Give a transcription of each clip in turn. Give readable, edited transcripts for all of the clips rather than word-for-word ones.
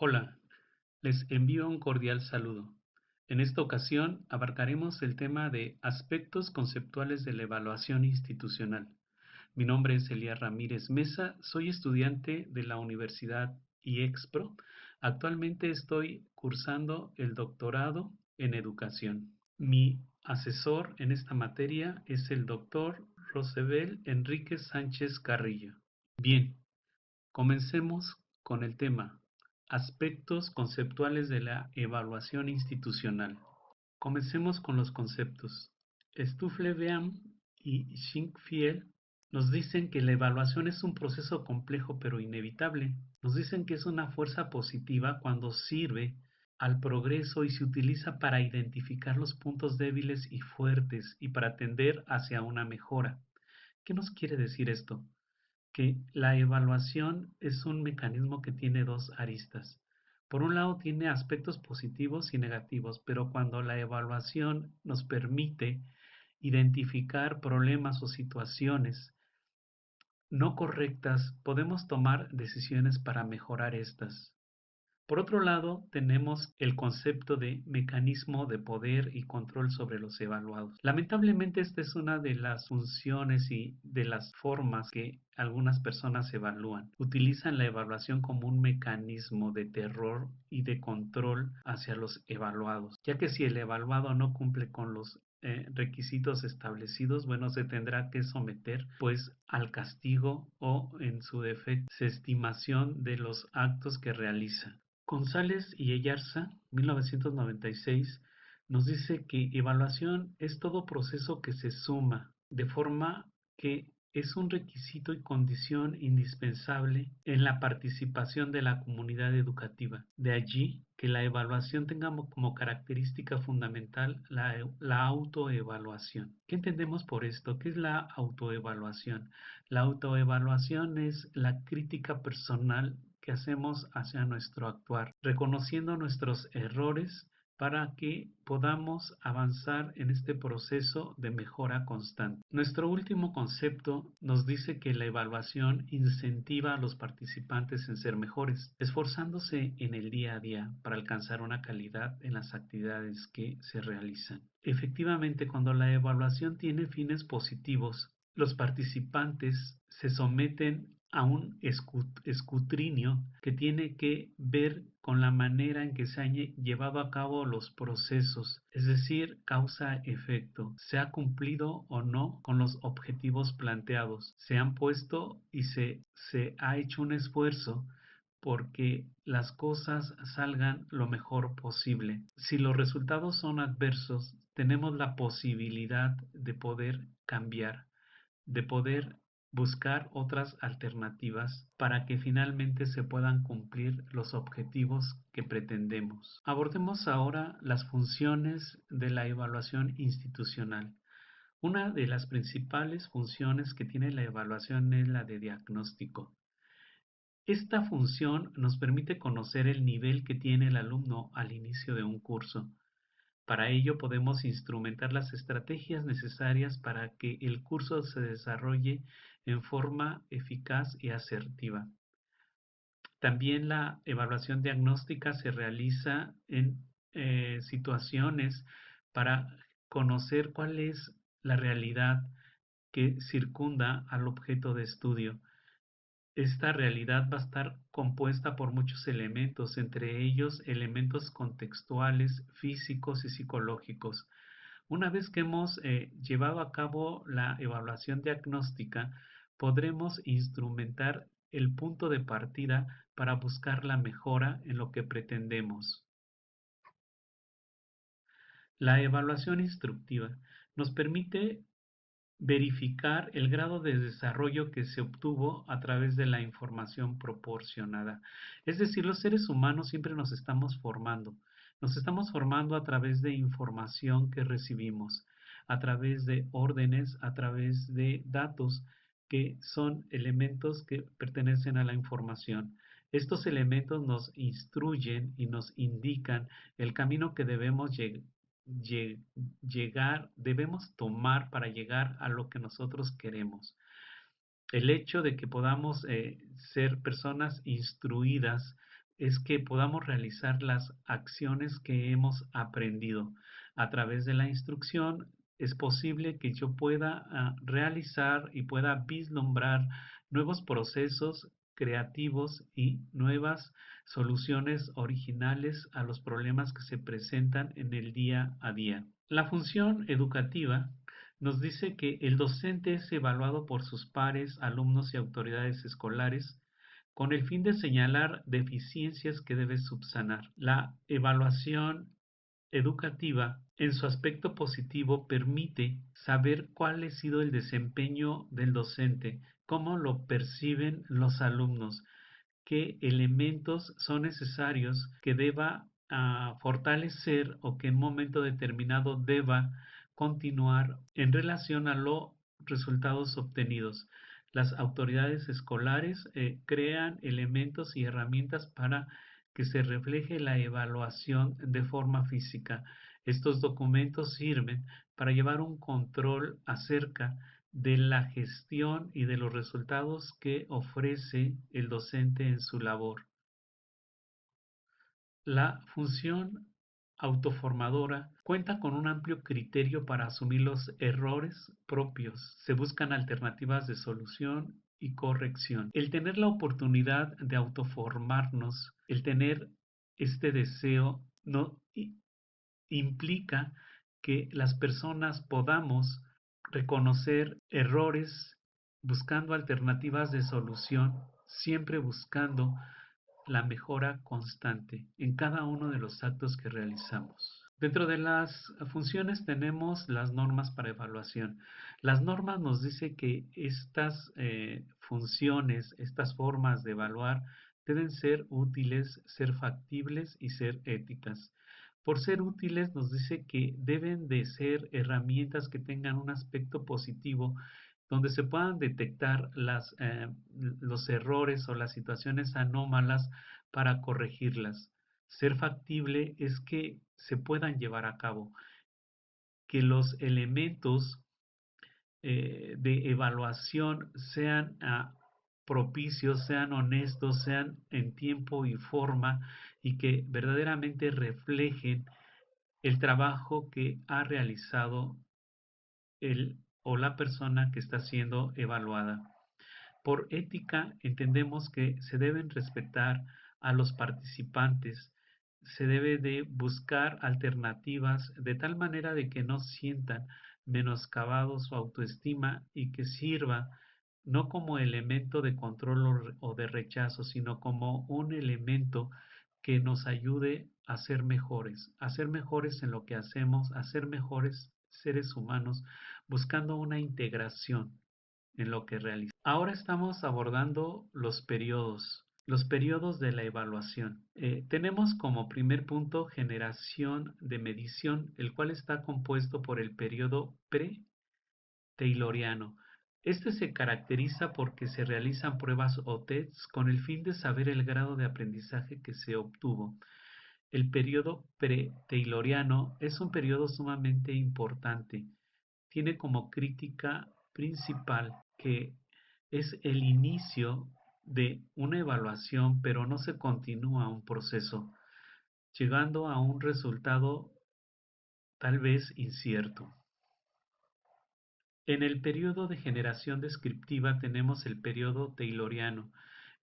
Hola, les envío un cordial saludo. En esta ocasión abarcaremos el tema de aspectos conceptuales de la evaluación institucional. Mi nombre es Elías Ramírez Mesa, soy estudiante de la Universidad IEXPRO. Actualmente estoy cursando el doctorado en educación. Mi asesor en esta materia es el doctor Rosebel Enríquez Sánchez Carrillo. Bien, comencemos con el tema: aspectos conceptuales de la evaluación institucional. Comencemos con los conceptos. Stuflebeam y Schinkfield nos dicen que la evaluación es un proceso complejo pero inevitable. Nos dicen que es una fuerza positiva cuando sirve al progreso y se utiliza para identificar los puntos débiles y fuertes y para tender hacia una mejora. ¿Qué nos quiere decir esto? Que la evaluación es un mecanismo que tiene dos aristas. Por un lado tiene aspectos positivos y negativos, pero cuando la evaluación nos permite identificar problemas o situaciones no correctas, podemos tomar decisiones para mejorar estas. Por otro lado, tenemos el concepto de mecanismo de poder y control sobre los evaluados. Lamentablemente, esta es una de las funciones y de las formas que algunas personas evalúan. Utilizan la evaluación como un mecanismo de terror y de control hacia los evaluados, ya que si el evaluado no cumple con los requisitos establecidos, bueno, se tendrá que someter pues al castigo o en su defecto, estimación de los actos que realiza. González y Eyarza, 1996, nos dice que evaluación es todo proceso que se suma, de forma que es un requisito y condición indispensable en la participación de la comunidad educativa. De allí que la evaluación tenga como característica fundamental la autoevaluación. ¿Qué entendemos por esto? ¿Qué es la autoevaluación? La autoevaluación es la crítica personal que hacemos hacia nuestro actuar, reconociendo nuestros errores para que podamos avanzar en este proceso de mejora constante. Nuestro último concepto nos dice que la evaluación incentiva a los participantes en ser mejores, esforzándose en el día a día para alcanzar una calidad en las actividades que se realizan. Efectivamente, cuando la evaluación tiene fines positivos, los participantes se someten a un escrutinio que tiene que ver con la manera en que se han llevado a cabo los procesos, es decir, causa-efecto. ¿Se ha cumplido o no con los objetivos planteados? ¿Se han puesto y se ha hecho un esfuerzo porque las cosas salgan lo mejor posible? Si los resultados son adversos, tenemos la posibilidad de poder cambiar, de poder buscar otras alternativas para que finalmente se puedan cumplir los objetivos que pretendemos. Abordemos ahora las funciones de la evaluación institucional. Una de las principales funciones que tiene la evaluación es la de diagnóstico. Esta función nos permite conocer el nivel que tiene el alumno al inicio de un curso. Para ello podemos instrumentar las estrategias necesarias para que el curso se desarrolle en forma eficaz y asertiva. También la evaluación diagnóstica se realiza en situaciones para conocer cuál es la realidad que circunda al objeto de estudio. Esta realidad va a estar compuesta por muchos elementos, entre ellos elementos contextuales, físicos y psicológicos. Una vez que hemos llevado a cabo la evaluación diagnóstica, podremos instrumentar el punto de partida para buscar la mejora en lo que pretendemos. La evaluación instructiva nos permite verificar el grado de desarrollo que se obtuvo a través de la información proporcionada. Es decir, los seres humanos siempre nos estamos formando. Nos estamos formando a través de información que recibimos, a través de órdenes, a través de datos que son elementos que pertenecen a la información. Estos elementos nos instruyen y nos indican el camino que debemos llegar, debemos tomar para llegar a lo que nosotros queremos. El hecho de que podamos ser personas instruidas es que podamos realizar las acciones que hemos aprendido. A través de la instrucción es posible que yo pueda realizar y pueda vislumbrar nuevos procesos creativos y nuevas soluciones originales a los problemas que se presentan en el día a día. La función educativa nos dice que el docente es evaluado por sus pares, alumnos y autoridades escolares con el fin de señalar deficiencias que debe subsanar. La evaluación educativa, en su aspecto positivo, permite saber cuál ha sido el desempeño del docente, cómo lo perciben los alumnos, qué elementos son necesarios que deba fortalecer o que en un momento determinado deba continuar en relación a los resultados obtenidos. Las autoridades escolares crean elementos y herramientas para que se refleje la evaluación de forma física. Estos documentos sirven para llevar un control acerca de la gestión y de los resultados que ofrece el docente en su labor. La función autoformadora cuenta con un amplio criterio para asumir los errores propios. Se buscan alternativas de solución y corrección. El tener la oportunidad de autoformarnos, el tener este deseo, no implica que las personas podamos reconocer errores buscando alternativas de solución, siempre buscando la mejora constante en cada uno de los actos que realizamos. Dentro de las funciones tenemos las normas para evaluación. Las normas nos dice que estas funciones, estas formas de evaluar deben ser útiles, ser factibles y ser éticas. Por ser útiles nos dice que deben de ser herramientas que tengan un aspecto positivo donde se puedan detectar los errores o las situaciones anómalas para corregirlas. Ser factible es que se puedan llevar a cabo, que los elementos de evaluación sean propicios, sean honestos, sean en tiempo y forma y que verdaderamente reflejen el trabajo que ha realizado el o la persona que está siendo evaluada. Por ética entendemos que se deben respetar a los participantes, se debe de buscar alternativas de tal manera de que no sientan menoscabados su autoestima y que sirva no como elemento de control o de rechazo, sino como un elemento que nos ayude a ser mejores en lo que hacemos, a ser mejores seres humanos, buscando una integración en lo que realiza. Ahora estamos abordando los periodos de la evaluación. Tenemos como primer punto generación de medición, el cual está compuesto por el periodo pre-tayloriano. Este se caracteriza porque se realizan pruebas o tests con el fin de saber el grado de aprendizaje que se obtuvo. El periodo pre-tayloriano es un periodo sumamente importante. Tiene como crítica principal que es el inicio de una evaluación, pero no se continúa un proceso, llegando a un resultado tal vez incierto. En el periodo de generación descriptiva tenemos el periodo tayloriano.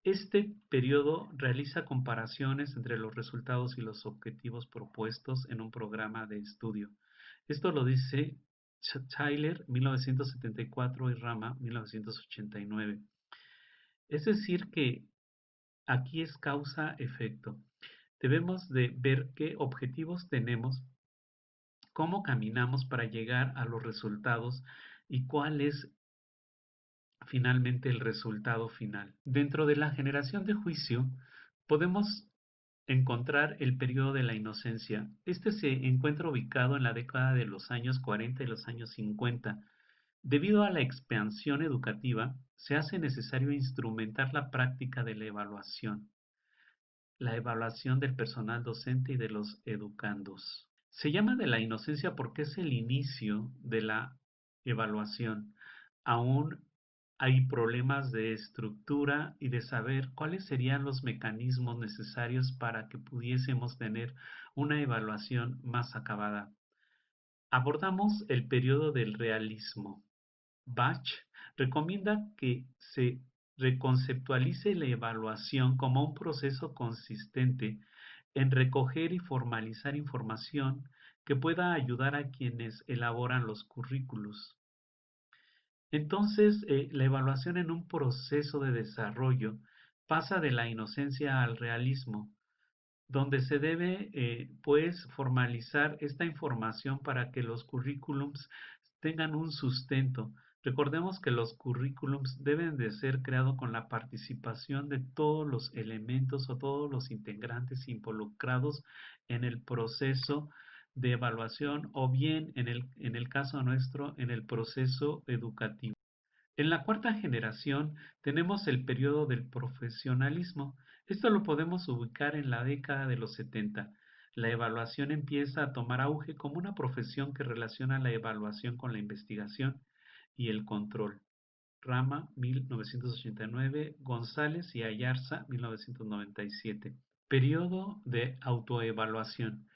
Este periodo realiza comparaciones entre los resultados y los objetivos propuestos en un programa de estudio. Esto lo dice Tyler 1974 y Rama 1989. Es decir que aquí es causa-efecto. Debemos de ver qué objetivos tenemos, cómo caminamos para llegar a los resultados y cuál es finalmente el resultado final. Dentro de la generación de juicio podemos encontrar el periodo de la inocencia. Este se encuentra ubicado en la década de los años 40 y los años 50. Debido a la expansión educativa, se hace necesario instrumentar la práctica de la evaluación del personal docente y de los educandos. Se llama de la inocencia porque es el inicio de la evaluación. Aún hay problemas de estructura y de saber cuáles serían los mecanismos necesarios para que pudiésemos tener una evaluación más acabada. Abordamos el periodo del realismo. Bach recomienda que se reconceptualice la evaluación como un proceso consistente en recoger y formalizar información que pueda ayudar a quienes elaboran los currículos. Entonces, la evaluación en un proceso de desarrollo pasa de la inocencia al realismo, donde se debe, pues, formalizar esta información para que los currículums tengan un sustento. Recordemos que los currículums deben de ser creados con la participación de todos los elementos o todos los integrantes involucrados en el proceso de evaluación o bien en el caso nuestro, en el proceso educativo. En la cuarta generación tenemos el periodo del profesionalismo. Esto lo podemos ubicar en la década de los 70. La evaluación empieza a tomar auge como una profesión que relaciona la evaluación con la investigación y el control. Rama 1989, González y Ayarza 1997. Periodo de autoevaluación.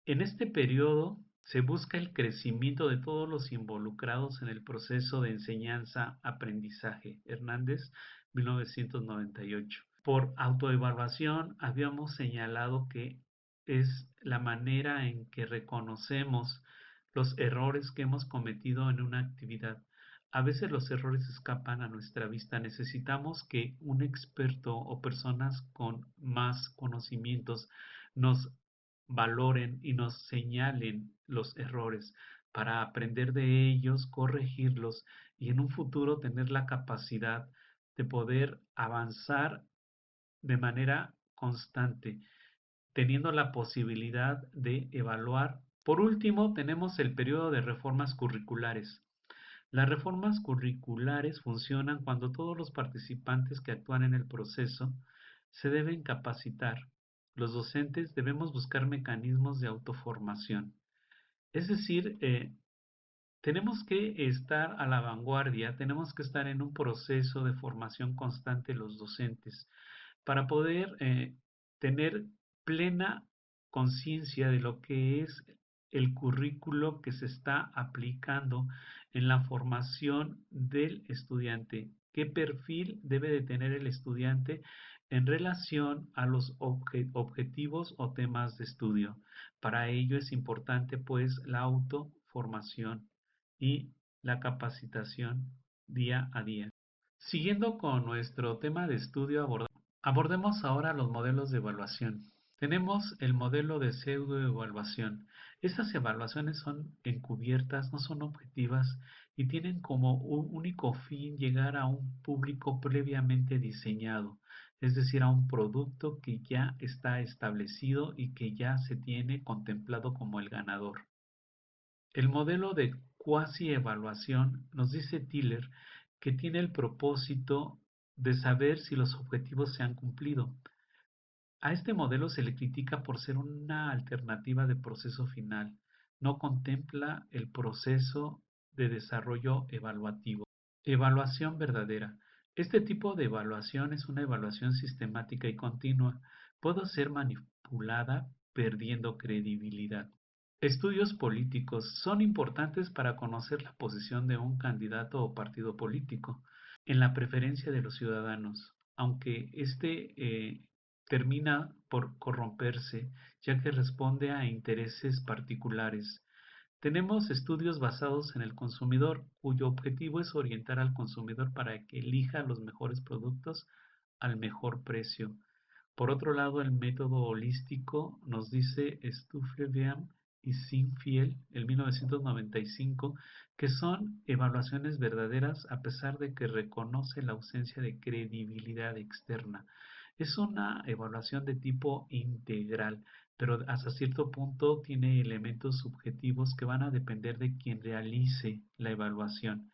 En este periodo se busca el crecimiento de todos los involucrados en el proceso de enseñanza-aprendizaje. Hernández, 1998. Por autoevaluación habíamos señalado que es la manera en que reconocemos los errores que hemos cometido en una actividad. A veces los errores escapan a nuestra vista. Necesitamos que un experto o personas con más conocimientos nos valoren y nos señalen los errores para aprender de ellos, corregirlos y en un futuro tener la capacidad de poder avanzar de manera constante, teniendo la posibilidad de evaluar. Por último, tenemos el periodo de reformas curriculares. Las reformas curriculares funcionan cuando todos los participantes que actúan en el proceso se deben capacitar. Los docentes debemos buscar mecanismos de autoformación. Es decir, tenemos que estar a la vanguardia, tenemos que estar en un proceso de formación constante los docentes para poder tener plena conciencia de lo que es el currículo que se está aplicando en la formación del estudiante. ¿Qué perfil debe de tener el estudiante en relación a los objetivos o temas de estudio? Para ello es importante pues la autoformación y la capacitación día a día. Siguiendo con nuestro tema de estudio, abordemos ahora los modelos de evaluación. Tenemos el modelo de pseudoevaluación. Estas evaluaciones son encubiertas, no son objetivas y tienen como un único fin llegar a un público previamente diseñado, es decir, a un producto que ya está establecido y que ya se tiene contemplado como el ganador. El modelo de cuasi-evaluación nos dice Tiller que tiene el propósito de saber si los objetivos se han cumplido. A este modelo se le critica por ser una alternativa de proceso final. No contempla el proceso de desarrollo evaluativo. Evaluación verdadera. Este tipo de evaluación es una evaluación sistemática y continua. Puede ser manipulada perdiendo credibilidad. Estudios políticos son importantes para conocer la posición de un candidato o partido político en la preferencia de los ciudadanos, aunque termina por corromperse, ya que responde a intereses particulares. Tenemos estudios basados en el consumidor, cuyo objetivo es orientar al consumidor para que elija los mejores productos al mejor precio. Por otro lado, el método holístico nos dice Stufleviam y Sinfiel, en 1995, que son evaluaciones verdaderas a pesar de que reconoce la ausencia de credibilidad externa. Es una evaluación de tipo integral, pero hasta cierto punto tiene elementos subjetivos que van a depender de quien realice la evaluación.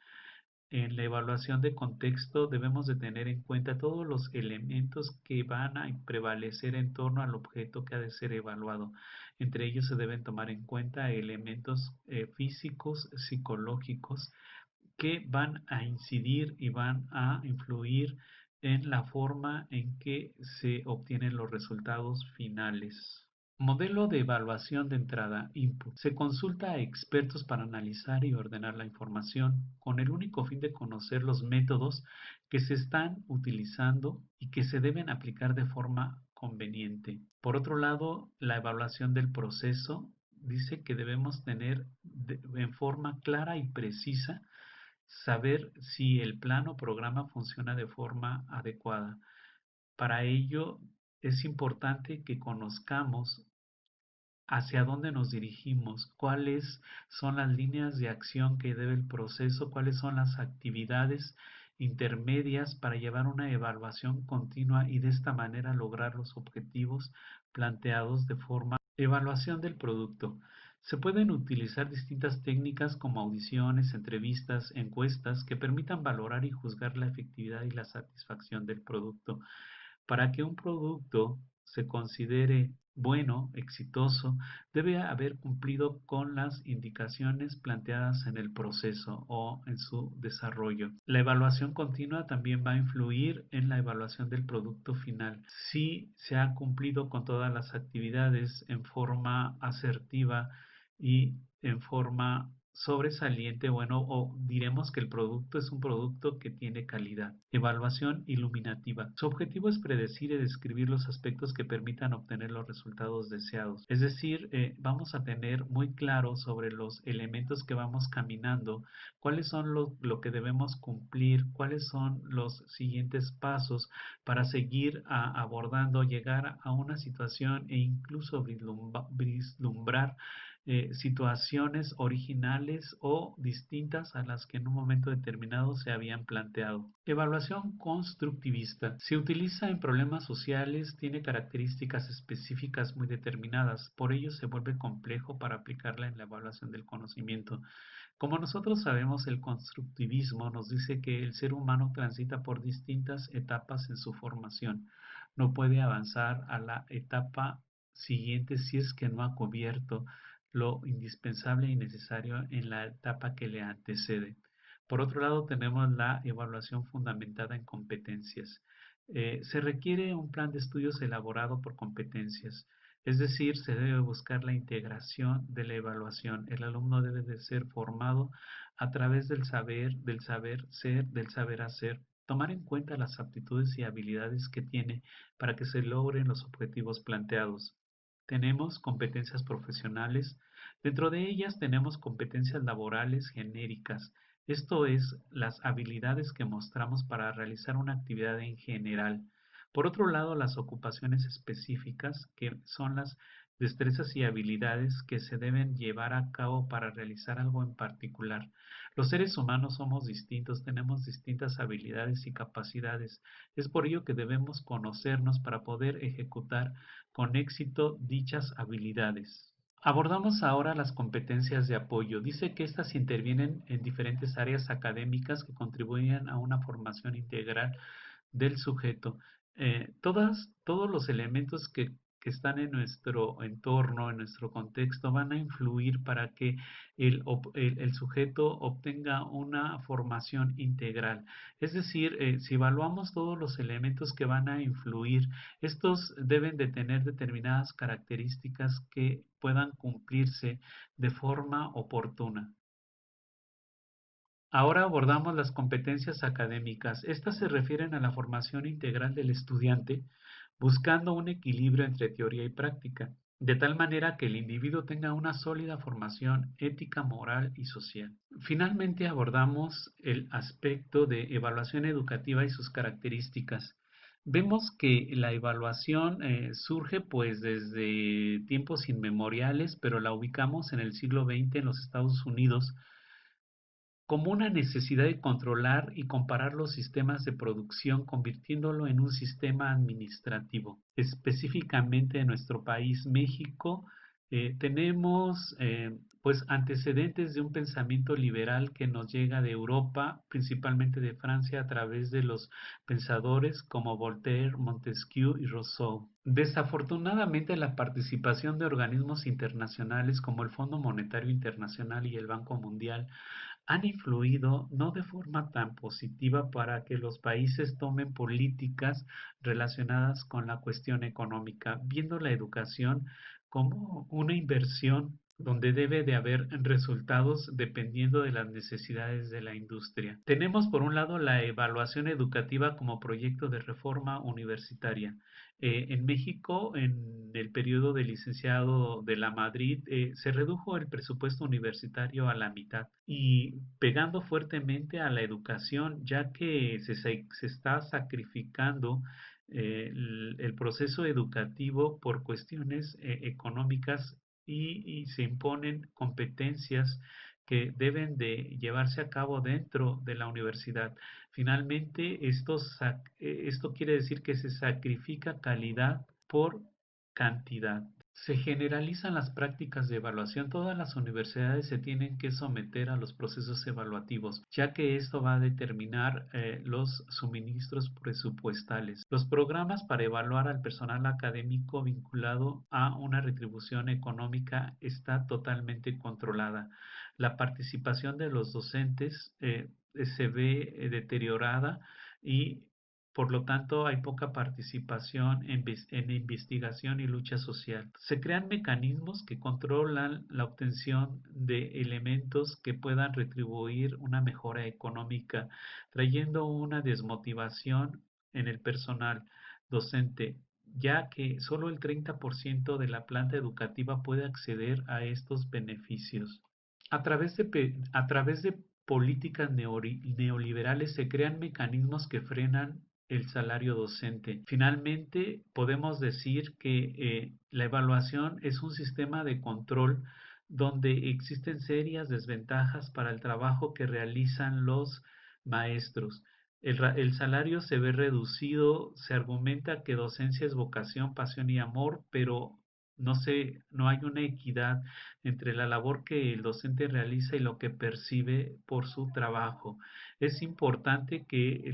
En la evaluación de contexto debemos de tener en cuenta todos los elementos que van a prevalecer en torno al objeto que ha de ser evaluado. Entre ellos se deben tomar en cuenta elementos físicos, psicológicos, que van a incidir y van a influir en la forma en que se obtienen los resultados finales. Modelo de evaluación de entrada, input. Se consulta a expertos para analizar y ordenar la información con el único fin de conocer los métodos que se están utilizando y que se deben aplicar de forma conveniente. Por otro lado, la evaluación del proceso dice que debemos tener en forma clara y precisa saber si el plan o programa funciona de forma adecuada. Para ello es importante que conozcamos hacia dónde nos dirigimos, cuáles son las líneas de acción que debe el proceso, cuáles son las actividades intermedias para llevar una evaluación continua y de esta manera lograr los objetivos planteados de forma evaluación del producto. Se pueden utilizar distintas técnicas como audiciones, entrevistas, encuestas que permitan valorar y juzgar la efectividad y la satisfacción del producto. Para que un producto se considere bueno, exitoso, debe haber cumplido con las indicaciones planteadas en el proceso o en su desarrollo. La evaluación continua también va a influir en la evaluación del producto final. Si se ha cumplido con todas las actividades en forma asertiva y en forma sobresaliente, bueno, o diremos que el producto es un producto que tiene calidad. Evaluación iluminativa. Su objetivo es predecir y describir los aspectos que permitan obtener los resultados deseados. Es decir, vamos a tener muy claro sobre los elementos que vamos caminando, cuáles son lo que debemos cumplir, cuáles son los siguientes pasos para seguir abordando, llegar a una situación e incluso vislumbrar situaciones originales o distintas a las que en un momento determinado se habían planteado. Evaluación constructivista. Se utiliza en problemas sociales, tiene características específicas muy determinadas, por ello se vuelve complejo para aplicarla en la evaluación del conocimiento. Como nosotros sabemos, el constructivismo nos dice que el ser humano transita por distintas etapas en su formación. No puede avanzar a la etapa siguiente si es que no ha cubierto lo indispensable y necesario en la etapa que le antecede. Por otro lado, tenemos la evaluación fundamentada en competencias. Se requiere un plan de estudios elaborado por competencias, es decir, se debe buscar la integración de la evaluación. El alumno debe de ser formado a través del saber ser, del saber hacer, tomar en cuenta las aptitudes y habilidades que tiene para que se logren los objetivos planteados. Tenemos competencias profesionales, dentro de ellas tenemos competencias laborales genéricas, esto es, las habilidades que mostramos para realizar una actividad en general. Por otro lado, las ocupaciones específicas, que son las destrezas y habilidades que se deben llevar a cabo para realizar algo en particular. Los seres humanos somos distintos, tenemos distintas habilidades y capacidades. Es por ello que debemos conocernos para poder ejecutar con éxito dichas habilidades. Abordamos ahora las competencias de apoyo. Dice que estas intervienen en diferentes áreas académicas que contribuyen a una formación integral del sujeto. Todos los elementos que están en nuestro entorno, en nuestro contexto, van a influir para que el sujeto obtenga una formación integral. Es decir, si evaluamos todos los elementos que van a influir, estos deben de tener determinadas características que puedan cumplirse de forma oportuna. Ahora abordamos las competencias académicas. Estas se refieren a la formación integral del estudiante, buscando un equilibrio entre teoría y práctica, de tal manera que el individuo tenga una sólida formación ética, moral y social. Finalmente abordamos el aspecto de evaluación educativa y sus características. Vemos que la evaluación surge pues desde tiempos inmemoriales, pero la ubicamos en el siglo XX en los Estados Unidos como una necesidad de controlar y comparar los sistemas de producción, convirtiéndolo en un sistema administrativo. Específicamente en nuestro país, México, tenemos pues antecedentes de un pensamiento liberal que nos llega de Europa, principalmente de Francia, a través de los pensadores como Voltaire, Montesquieu y Rousseau. Desafortunadamente, la participación de organismos internacionales como el Fondo Monetario Internacional y el Banco Mundial han influido no de forma tan positiva para que los países tomen políticas relacionadas con la cuestión económica, viendo la educación como una inversión donde debe de haber resultados dependiendo de las necesidades de la industria. Tenemos por un lado la evaluación educativa como proyecto de reforma universitaria. En México, en el periodo del licenciado de la Madrid, se redujo el presupuesto universitario a la mitad y pegando fuertemente a la educación, ya que se está sacrificando el proceso educativo por cuestiones económicas y se imponen competencias que deben de llevarse a cabo dentro de la universidad. Finalmente, esto quiere decir que se sacrifica calidad por cantidad. Se generalizan las prácticas de evaluación. Todas las universidades se tienen que someter a los procesos evaluativos, ya que esto va a determinar los suministros presupuestales. Los programas para evaluar al personal académico vinculado a una retribución económica está totalmente controlada. La participación de los docentes se ve deteriorada y por lo tanto, hay poca participación en investigación y lucha social. Se crean mecanismos que controlan la obtención de elementos que puedan retribuir una mejora económica, trayendo una desmotivación en el personal docente, ya que solo el 30% de la planta educativa puede acceder a estos beneficios. A través de políticas neoliberales se crean mecanismos que frenan el salario docente. Finalmente, podemos decir que la evaluación es un sistema de control donde existen serias desventajas para el trabajo que realizan los maestros. El salario se ve reducido, se argumenta que docencia es vocación, pasión y amor, pero no hay una equidad entre la labor que el docente realiza y lo que percibe por su trabajo. Es importante que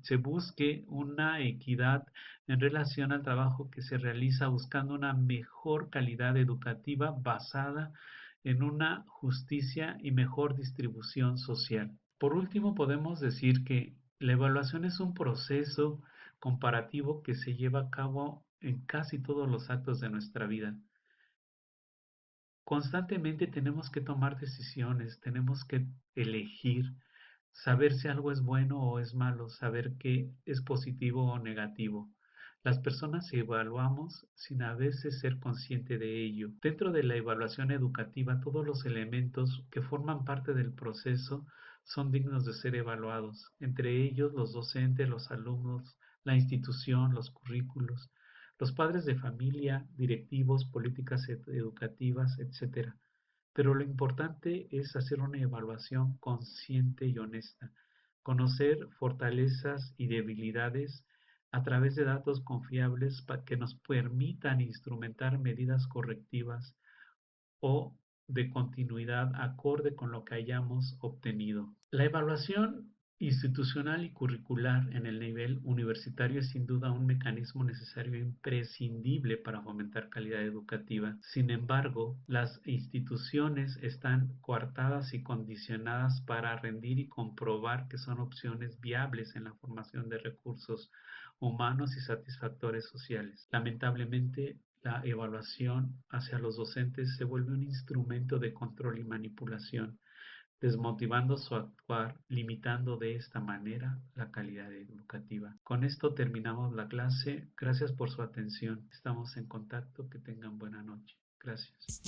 se busque una equidad en relación al trabajo que se realiza buscando una mejor calidad educativa basada en una justicia y mejor distribución social. Por último, podemos decir que la evaluación es un proceso comparativo que se lleva a cabo en casi todos los actos de nuestra vida. Constantemente tenemos que tomar decisiones, tenemos que elegir, saber si algo es bueno o es malo, saber qué es positivo o negativo. Las personas evaluamos sin a veces ser consciente de ello. Dentro de la evaluación educativa, todos los elementos que forman parte del proceso son dignos de ser evaluados, entre ellos los docentes, los alumnos, la institución, los currículos, los padres de familia, directivos, políticas educativas, etc. Pero lo importante es hacer una evaluación consciente y honesta, conocer fortalezas y debilidades a través de datos confiables que nos permitan instrumentar medidas correctivas o de continuidad acorde con lo que hayamos obtenido. La evaluación institucional y curricular en el nivel universitario es sin duda un mecanismo necesario e imprescindible para fomentar calidad educativa. Sin embargo, las instituciones están coartadas y condicionadas para rendir y comprobar que son opciones viables en la formación de recursos humanos y satisfactores sociales. Lamentablemente, la evaluación hacia los docentes se vuelve un instrumento de control y manipulación, desmotivando su actuar, limitando de esta manera la calidad educativa. Con esto terminamos la clase. Gracias por su atención. Estamos en contacto. Que tengan buena noche. Gracias.